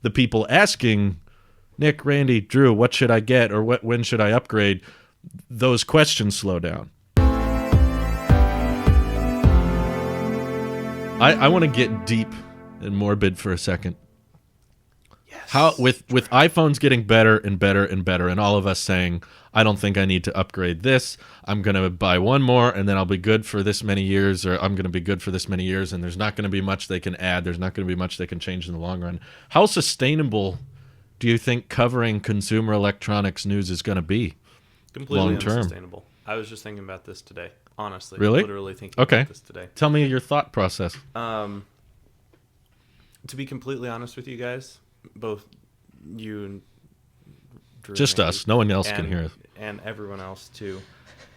the people asking Nick, Randy, Drew, what should I get, or when should I upgrade, those questions slow down. I want to get deep and morbid for a second. Yes. How with iPhones getting better and better and better, and all of us saying, I don't think I need to upgrade this. I'm going to buy one more, and then I'll be good for this many years, or I'm going to be good for this many years, and there's not going to be much they can add. There's not going to be much they can change in the long run. How sustainable do you think covering consumer electronics news is going to be Completely long term? unsustainable. I was just thinking about this today. Honestly, Really? Literally thinking about this today. Tell me your thought process. To be completely honest with you guys, both you and Drew Just and us. No one else can hear us. And everyone else too.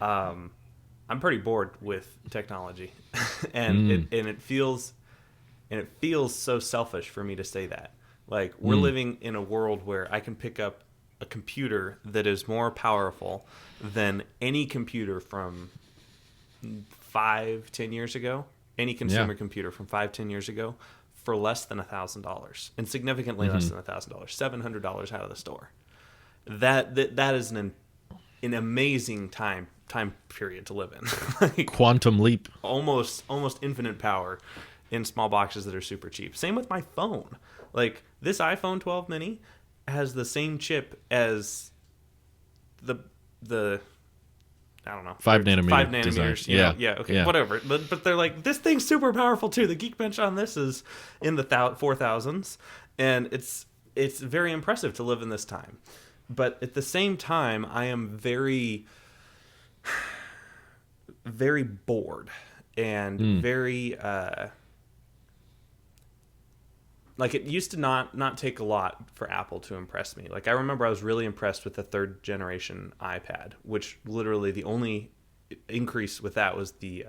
I'm pretty bored with technology, and it feels so selfish for me to say that. Like, we're living in a world where I can pick up a computer that is more powerful than any computer from 5-10 years ago, any consumer computer from 5-10 years ago, for less than $1,000, and significantly less than $1,000, $700 out of the store. That is an amazing time period to live in. Like, Quantum leap. almost infinite power in small boxes that are super cheap. Same with my phone. Like, this iPhone 12 mini has the same chip as the I don't know, 5 nanometer 5 nanometers. design. Okay, whatever. But they're like, this thing's super powerful too. The Geekbench on this is in the 4000s, and it's very impressive to live in this time. But at the same time, I am very, very bored and very like, it used to not take a lot for Apple to impress me. Like, I remember I was really impressed with the 3rd generation iPad, which literally the only increase with that was the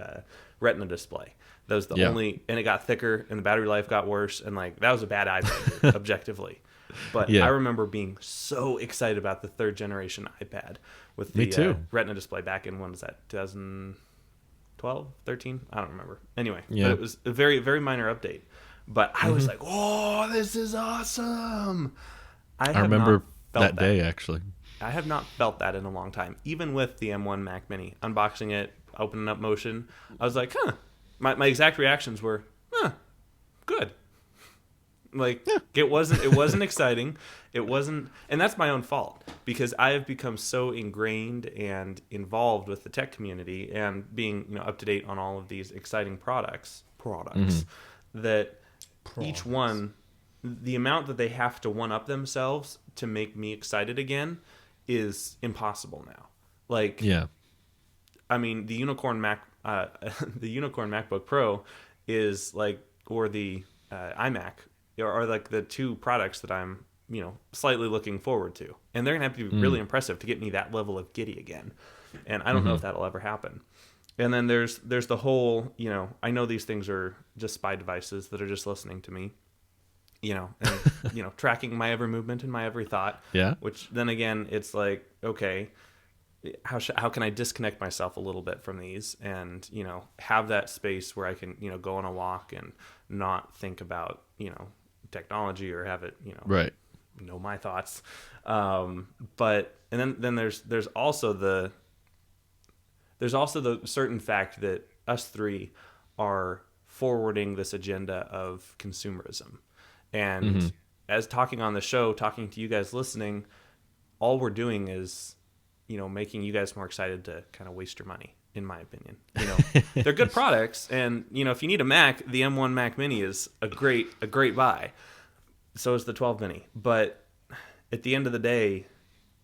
Retina display. That was the only, and it got thicker, and the battery life got worse, and like, that was a bad iPad objectively. But I remember being so excited about the 3rd generation iPad with the Retina display back in, when was that, 2012, 13? I don't remember. Anyway, but it was a very, very minor update. But I was like, "Oh, this is awesome!" I remember that day, actually. I have not felt that in a long time. Even with the M1 Mac Mini, unboxing it, opening up Motion, I was like, "Huh." My exact reactions were, "Huh, good." Like, it wasn't exciting. It wasn't, and that's my own fault, because I have become so ingrained and involved with the tech community and being, up to date on all of these exciting products that each one, the amount that they have to one up themselves to make me excited again is impossible now. Like, I mean, the Unicorn MacBook Pro is like, or the iMac are like the two products that I'm, slightly looking forward to, and they're gonna have to be really impressive to get me that level of giddy again. And I don't know if that'll ever happen. And then there's the whole, I know these things are just spy devices that are just listening to me, and, tracking my every movement and my every thought. Yeah. Which then again, it's like, okay, how can I disconnect myself a little bit from these and, have that space where I can, go on a walk and not think about, technology, or have it, know my thoughts. But, and then there's also the certain fact that us three are forwarding this agenda of consumerism. And as talking on the show, talking to you guys listening, all we're doing is, making you guys more excited to kind of waste your money, in my opinion. They're good products, and, if you need a Mac, the M1 Mac Mini is a great buy. So is the 12 Mini. But at the end of the day,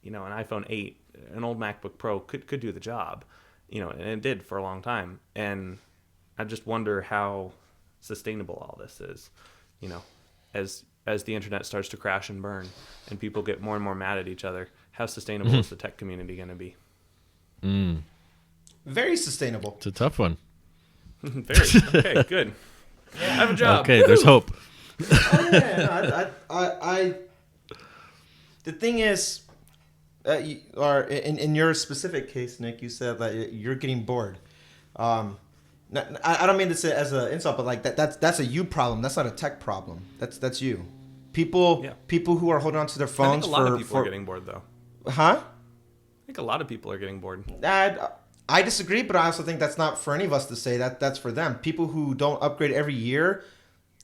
an iPhone 8, an old MacBook Pro could do the job. And it did for a long time. And I just wonder how sustainable all this is, as the internet starts to crash and burn and people get more and more mad at each other. How sustainable is the tech community going to be? Very sustainable. It's a tough one. Very. Okay, good. I have a job. Okay, there's hope. Oh, yeah, no, the thing is, in your specific case, Nick, you said that you're getting bored. I don't mean to say it as an insult, but like that's a you problem. That's not a tech problem. That's you. People who are holding on to their I phones think a lot of people for are getting bored, though. huh? I think a lot of people are getting bored. I disagree, but I also think that's not for any of us to say. That's for them. People who don't upgrade every year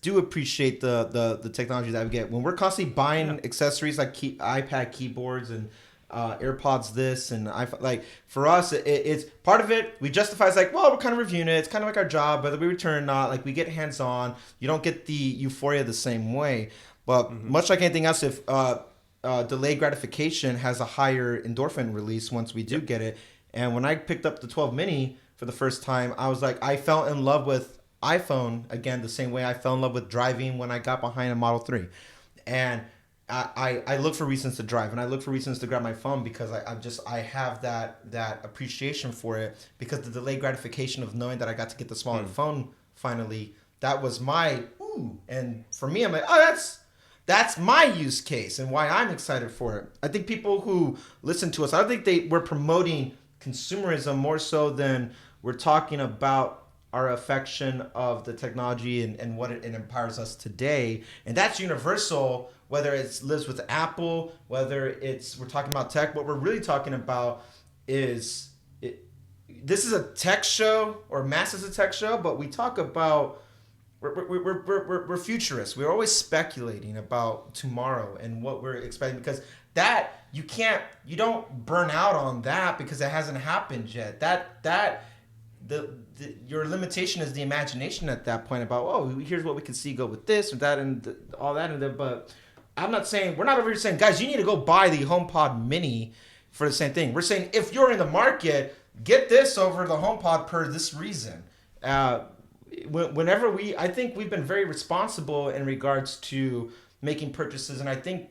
do appreciate the technology that we get. When we're constantly buying accessories like iPad keyboards and AirPods this and iPhone, like for us, it's part of it. We justify it's like, well, we're kind of reviewing it. It's kind of like our job, whether we return or not. Like we get hands on. You don't get the euphoria the same way. But much like anything else, if delayed gratification has a higher endorphin release once we do get it. And when I picked up the 12 mini for the first time, I was like, I fell in love with iPhone again the same way I fell in love with driving when I got behind a Model 3. And I look for reasons to drive, and I look for reasons to grab my phone because I have that appreciation for it, because the delayed gratification of knowing that I got to get the smaller phone finally, that was my ooh. And for me, I'm like, oh, that's my use case and why I'm excited for it. I think people who listen to us, I don't think we're promoting consumerism more so than we're talking about our affection of the technology and what it empowers us today. And that's universal, whether it lives with Apple, whether we're talking about tech. What we're really talking about is this is a tech show, or Mass is a tech show, but we talk about we're futurists. We're always speculating about tomorrow and what we're expecting, because that you don't burn out on that because it hasn't happened yet. Your limitation is the imagination at that point about, oh, here's what we can see go with this or that and all that and that. But we're not over here saying, guys, you need to go buy the HomePod Mini for the same thing. We're saying if you're in the market, get this over the HomePod per this reason. I think we've been very responsible in regards to making purchases, and I think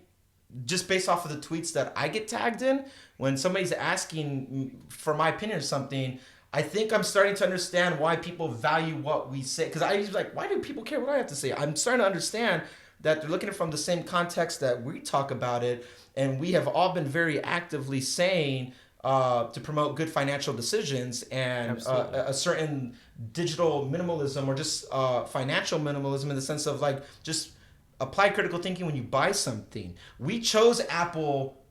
just based off of the tweets that I get tagged in, when somebody's asking for my opinion or something, I think I'm starting to understand why people value what we say. Because I was like, why do people care what I have to say? I'm starting to understand that they're looking at it from the same context that we talk about it, and we have all been very actively saying to promote good financial decisions and a certain digital minimalism, or just financial minimalism, in the sense of like just apply critical thinking when you buy something. We chose Apple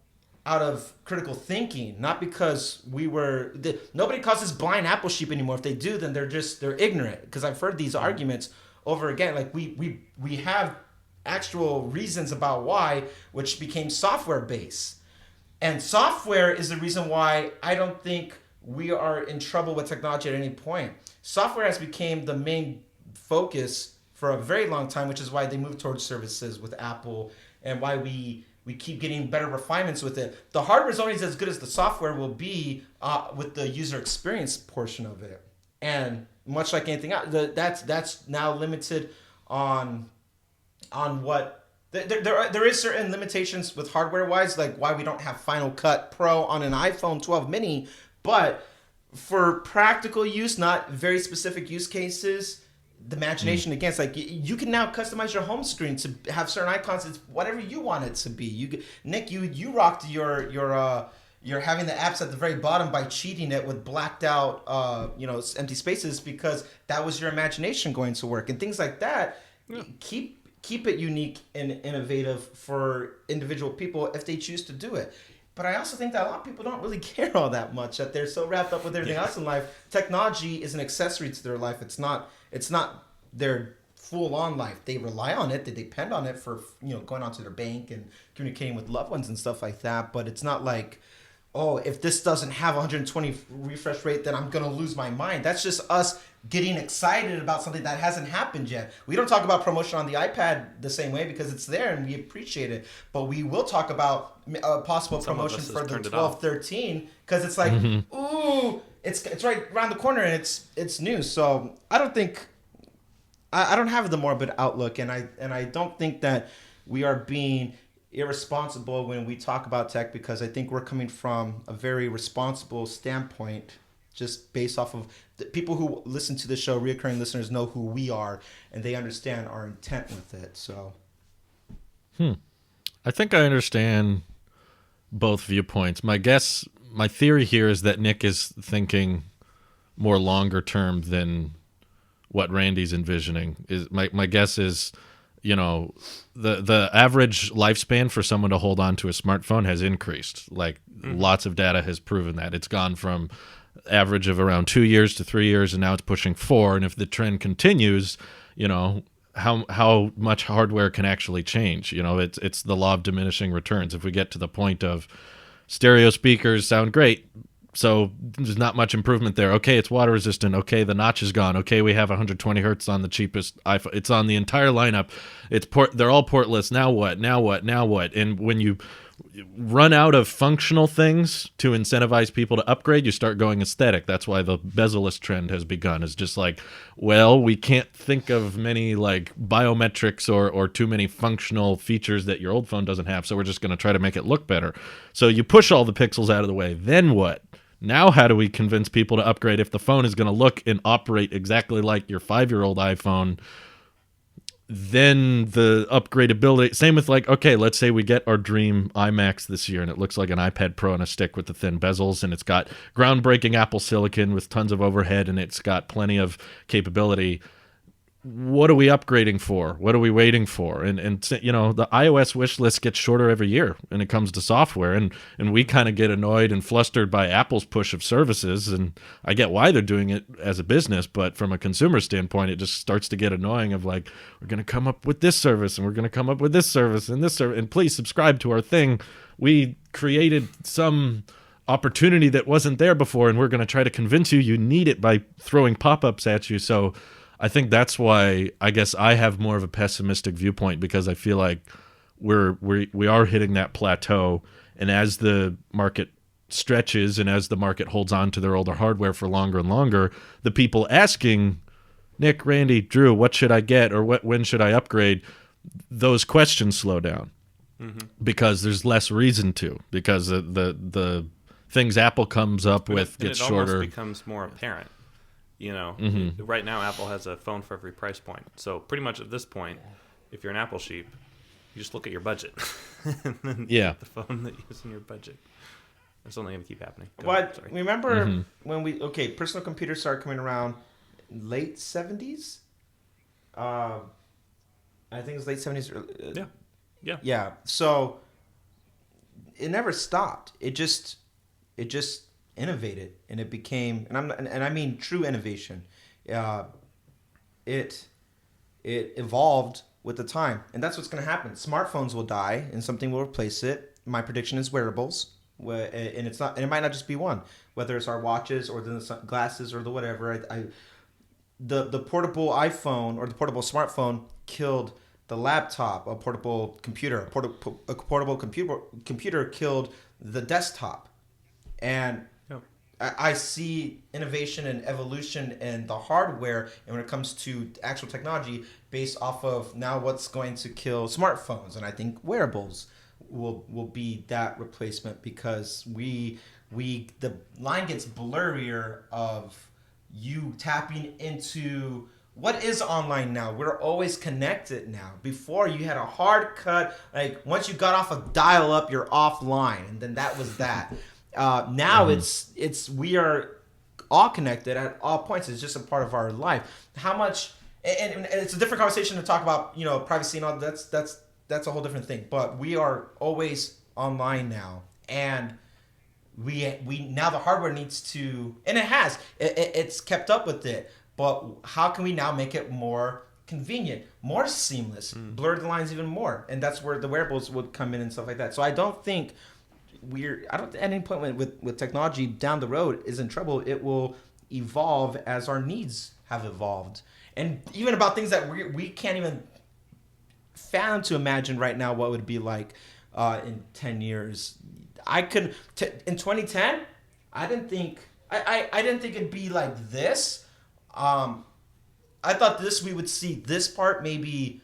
out of critical thinking, not because nobody calls us blind Apple sheep anymore. If they do, then they're ignorant, because I've heard these arguments over again. Like we have actual reasons about why, which became software based. And software is the reason why I don't think we are in trouble with technology at any point. Software has become the main focus for a very long time, which is why they move towards services with Apple, and why we keep getting better refinements with it. The hardware is only as good as the software will be with the user experience portion of it. And much like anything else, that's now limited on what. There is certain limitations with hardware-wise, like why we don't have Final Cut Pro on an iPhone 12 mini, but for practical use, not very specific use cases, the imagination against, like, you can now customize your home screen to have certain icons. It's whatever you want it to be. Nick, you rocked your having the apps at the very bottom by cheating it with blacked out empty spaces, because that was your imagination going to work, and things like that. Yeah. Keep it unique and innovative for individual people if they choose to do it. But I also think that a lot of people don't really care all that much, that they're so wrapped up with everything else in life. Technology is an accessory to their life. It's not their full-on life. They rely on it. They depend on it for going onto their bank and communicating with loved ones and stuff like that. But it's not like, oh, if this doesn't have 120 refresh rate, then I'm going to lose my mind. That's just us getting excited about something that hasn't happened yet. We don't talk about promotion on the iPad the same way because it's there and we appreciate it. But we will talk about a possible promotion for the 12-13, because it's like, ooh, it's right around the corner and it's new. So I don't think I don't have the morbid outlook, and I don't think that we are being irresponsible when we talk about tech, because I think we're coming from a very responsible standpoint, just based off of the people who listen to the show. Reoccurring listeners know who we are, and they understand our intent with it. So I think I understand both viewpoints. My theory here is that Nick is thinking more longer term than what Randy's envisioning. Is my guess is you know, the average lifespan for someone to hold on to a smartphone has increased. Like lots of data has proven that it's gone from average of around 2 years to 3 years, and now it's pushing 4. And if the trend continues, you know, how much hardware can actually change? You know, it's the law of diminishing returns. If we get to the point of stereo speakers sound great, so there's not much improvement there. Okay, it's water resistant. Okay, the notch is gone. Okay, we have 120 hertz on the cheapest iPhone. It's on the entire lineup. They're all portless. Now what? Now what? Now what? And when you run out of functional things to incentivize people to upgrade, you start going aesthetic. That's why the bezel-less trend has begun. It's just like, well, we can't think of many like biometrics or too many functional features that your old phone doesn't have, so we're just going to try to make it look better. So you push all the pixels out of the way. Then what? Now how do we convince people to upgrade if the phone is going to look and operate exactly like your 5-year-old iPhone? Then the upgradability, same with like, okay, let's say we get our dream iMacs this year and it looks like an iPad Pro on a stick with the thin bezels, and it's got groundbreaking Apple silicon with tons of overhead, and it's got plenty of capability. What are we upgrading for? What are we waiting for? And you know, the iOS wish list gets shorter every year when it comes to software, and we kind of get annoyed and flustered by Apple's push of services, and I get why they're doing it as a business, but from a consumer standpoint, it just starts to get annoying of like, we're going to come up with this service, and we're going to come up with this service, and this service, and please subscribe to our thing. We created some opportunity that wasn't there before, and we're going to try to convince you need it by throwing pop-ups at you. So I think that's why I guess I have more of a pessimistic viewpoint, because I feel like we are hitting that plateau, and as the market stretches and as the market holds on to their older hardware for longer and longer, the people asking Nick, Randy, Drew, what should I get, or when should I upgrade? Those questions slow down because there's less reason to, because the things Apple comes up with get shorter. It almost becomes more apparent. You know, right now Apple has a phone for every price point. So pretty much at this point, if you're an Apple sheep, you just look at your budget. And then you get the phone that is in your budget. It's only going to keep happening. Remember when personal computers started coming around late 70s? I think it was late 70s. Yeah. So it never stopped. It just innovated, and it became, and I mean true innovation. It evolved with the time, and that's what's going to happen. Smartphones will die, and something will replace it. My prediction is wearables, and it's not, and it might not just be one. Whether it's our watches or the glasses or the whatever. The portable iPhone or the portable smartphone killed the laptop. A portable computer, a portable computer killed the desktop, and I see innovation and evolution in the hardware, and when it comes to actual technology, based off of now what's going to kill smartphones. And I think wearables will be that replacement, because the line gets blurrier of you tapping into what is online now. We're always connected now. Before, you had a hard cut, like once you got off a dial-up, you're offline, and then that was that. Now it's we are all connected at all points. It's just a part of our life. How much, and it's a different conversation to talk about, you know, privacy and all. That's a whole different thing. But we are always online now, and we now the hardware needs to, and it's kept up with it. But how can we now make it more convenient, more seamless, blur the lines even more? And that's where the wearables would come in and stuff like that. So I don't think at any point with technology down the road is in trouble. It will evolve as our needs have evolved, and even about things that we can't even fathom to imagine right now what would be like in 10 years. I could in 2010. I didn't think it'd be like this. I thought we would see this part maybe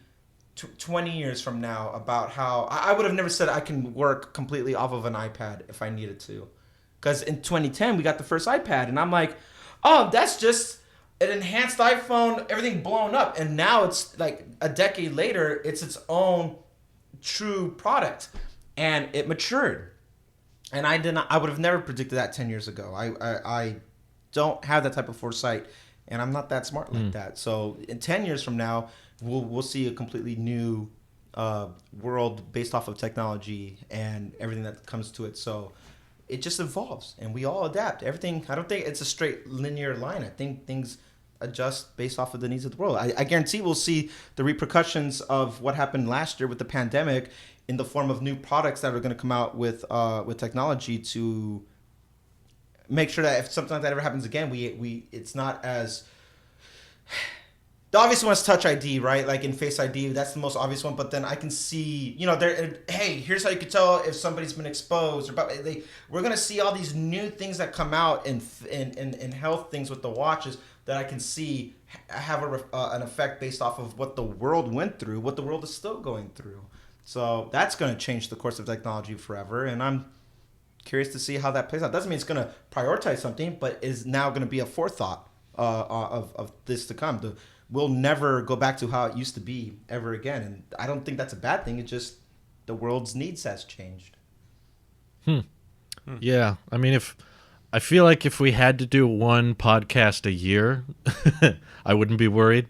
20 years from now, about how I would have never said I can work completely off of an iPad if I needed to. Because in 2010, we got the first iPad, and I'm like, oh, that's just an enhanced iPhone, everything blown up. And now it's like a decade later, it's its own true product, and it matured. And I would have never predicted that 10 years ago. I don't have that type of foresight, and I'm not that smart like that. So in 10 years from now, we'll see a completely new world based off of technology and everything that comes to it. So it just evolves, and we all adapt. Everything. I don't think it's a straight linear line. I think things adjust based off of the needs of the world. I guarantee we'll see the repercussions of what happened last year with the pandemic in the form of new products that are going to come out with technology to make sure that if something like that ever happens again, we it's not as the obvious one is Touch ID, right? Like in Face ID, that's the most obvious one. But then I can see, hey, here's how you can tell if somebody's been exposed. We're gonna see all these new things that come out in health things with the watches that I can see have an effect based off of what the world went through, what the world is still going through. So that's gonna change the course of technology forever, and I'm curious to see how that plays out. Doesn't mean it's gonna prioritize something, but is now gonna be a forethought of this to come. We'll never go back to how it used to be ever again. And I don't think that's a bad thing. It's just the world's needs has changed. Yeah. I mean, I feel like if we had to do one podcast a year, I wouldn't be worried.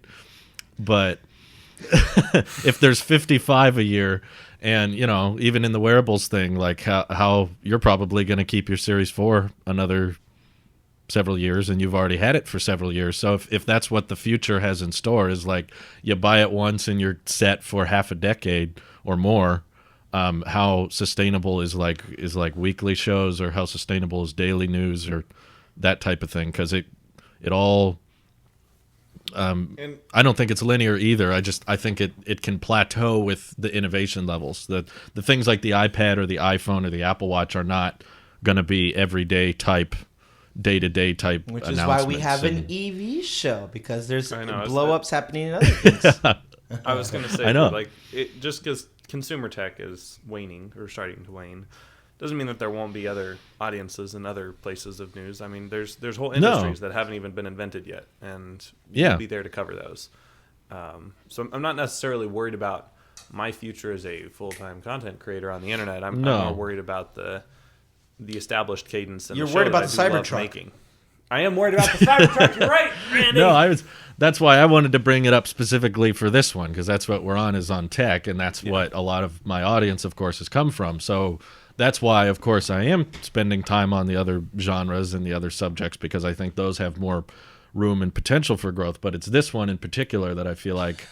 But if there's 55 a year, and, even in the wearables thing, like how you're probably going to keep your Series 4 another several years, and you've already had it for several years. So if that's what the future has in store, is like you buy it once and you're set for half a decade or more, how sustainable is like weekly shows, or how sustainable is daily news, or that type of thing? Because it all I don't think it's linear either. I think it can plateau with the innovation levels. The things like the iPad or the iPhone or the Apple Watch are not going to be everyday type, day-to-day type Which announcements. is why we have an EV show, because there's I know, blow-ups happening in other things. I was going to say, I know. like, just because consumer tech is waning or starting to wane, doesn't mean that there won't be other audiences and other places of news. I mean, there's whole industries that haven't even been invented yet, and we'll be there to cover those. So I'm not necessarily worried about my future as a full-time content creator on the internet. I'm more worried about the established cadence. And You're the worried show about that the I do love Cybertruck. making. I am worried about the Cybertruck. You're right, Randy. No, that's why I wanted to bring it up specifically for this one, because that's what we're on, is on tech, and that's what a lot of my audience, of course, has come from. So that's why, of course, I am spending time on the other genres and the other subjects, because I think those have more room and potential for growth. But it's this one in particular that I feel like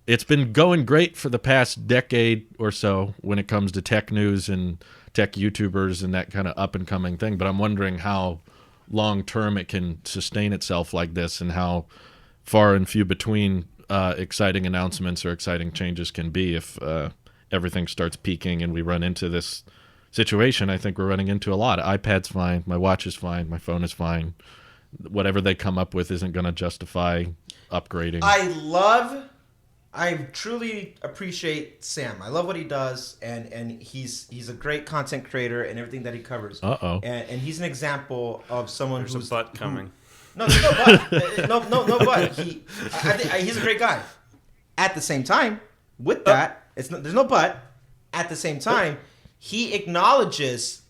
it's been going great for the past decade or so when it comes to tech news and tech YouTubers and that kind of up-and-coming thing. But I'm wondering how long-term it can sustain itself like this, and how far and few between exciting announcements or exciting changes can be if everything starts peaking and we run into this situation. I think we're running into a lot. iPad's fine, my watch is fine, my phone is fine. Whatever they come up with isn't going to justify upgrading. I truly appreciate Sam. I love what he does, and he's a great content creator and everything that he covers. And he's an example of someone There's who's a butt coming. No, there's no but. no but. He's a great guy. At the same time, with that, there's no but. At the same time, he acknowledges,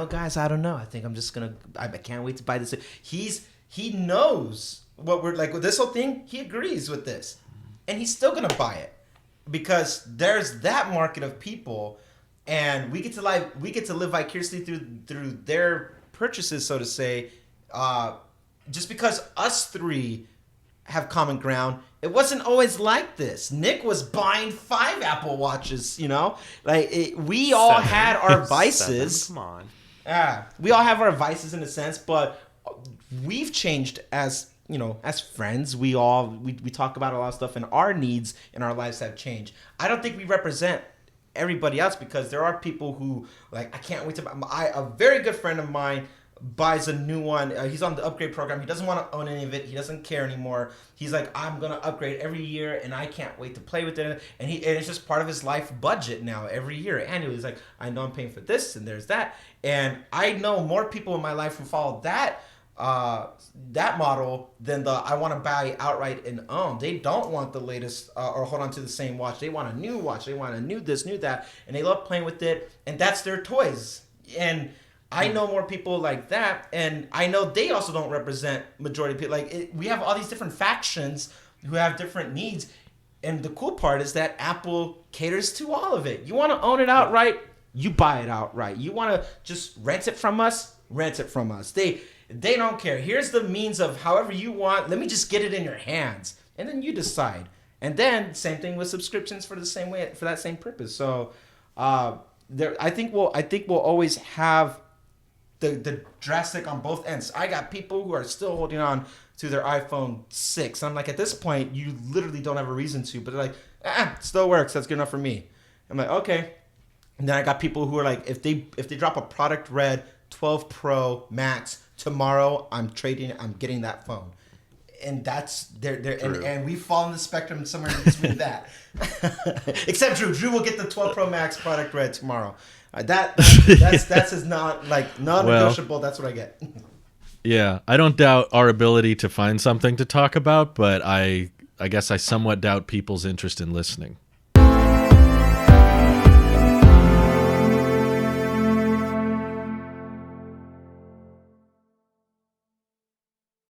guys, I don't know. I think I'm just gonna. I can't wait to buy this. He knows what we're like with this whole thing. He agrees with this, and he's still gonna buy it because there's that market of people, and we get to live vicariously through their purchases, so to say. Just because us three have common ground, it wasn't always like this. Nick was buying 5 Apple Watches, we all had our vices. 7, come on. We all have our vices in a sense, but we've changed as friends. We talk about a lot of stuff, and our needs in our lives have changed. I don't think we represent everybody else, because there are people who, I can't wait to buy. A very good friend of mine buys a new one. He's on the upgrade program. He doesn't want to own any of it. He doesn't care anymore. He's like, I'm gonna upgrade every year, and I can't wait to play with it. And it's just part of his life budget now. Every year, annually, he's like, I know I'm paying for this, and there's that. And I know more people in my life who follow that model than the I want to buy outright and own. They don't want the latest or hold on to the same watch. They want a new watch. They want a new this, new that, and they love playing with it. And that's their toys. And I know more people like that, and I know they also don't represent majority of people. We have all these different factions who have different needs. And the cool part is that Apple caters to all of it. You want to own it outright, you buy it outright. You want to just rent it from us, rent it from us. They don't care. Here's the means of however you want. Let me just get it in your hands, and then you decide. And then same thing with subscriptions for the same way, for that same purpose. So I think we'll always have the drastic on both ends. I got people who are still holding on to their iPhone 6. I'm like, at this point, you literally don't have a reason to, but they're like, it still works. That's good enough for me. I'm like, okay. And then I got people who are like, if they drop a product red 12 Pro Max tomorrow, I'm getting that phone. And that's there, and we fall in the spectrum somewhere in between that. Except Drew. Drew will get the 12 Pro Max product red tomorrow. That's his non-negotiable. Well, that's what I get. Yeah, I don't doubt our ability to find something to talk about, but I guess I somewhat doubt people's interest in listening.